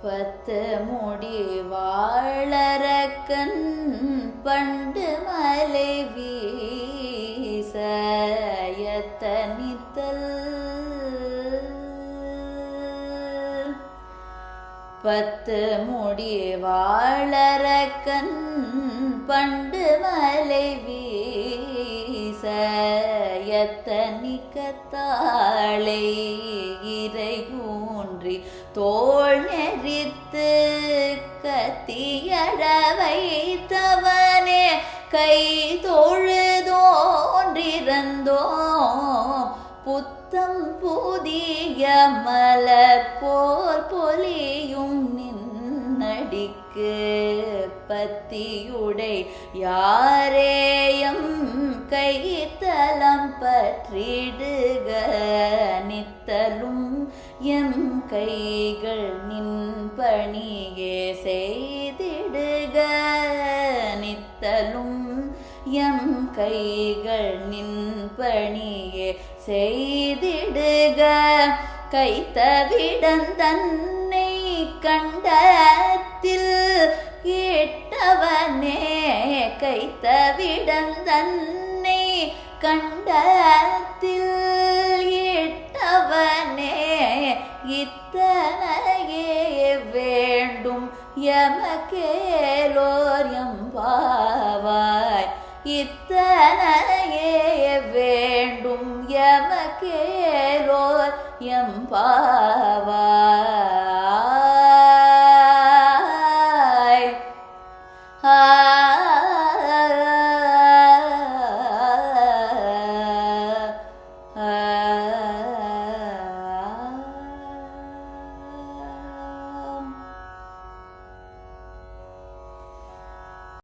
பத்து முடி வாழறக்கன் பண்டு மலை வீச எத்தனித்தல் பத்து முடி வாழறக்கன் பண்டு மலை வீச எத்தனிக்கத்தாளை இறையூன்றி தோள் நெறித்து கத்தியழ வைத்தவனே கை தொழுதோன்றிருந்தோம் புத்தம் புதிய மலர் போர் பொலியும் நின்னடிக்கு பத்தியுடை யாரேயம் கைத்தலம் பற்றிடுக நித்தலும் எம் கைகள் நின் பணியே செய்திடுக நித்தலும் எம் கைகள் நின் பணியே செய்திடுக கைத்தவிடந்தன்னை கண்டத்தில் இட்டவனே கைத்தவிடந்தன்னை கண்டத்தில் இட்டவனே இத்தனையே வேண்டும் எமக்கேலோர் எம்பாவாய் இத்தனையே வேண்டும் எமக்கேலோர் எம்பாவாய்.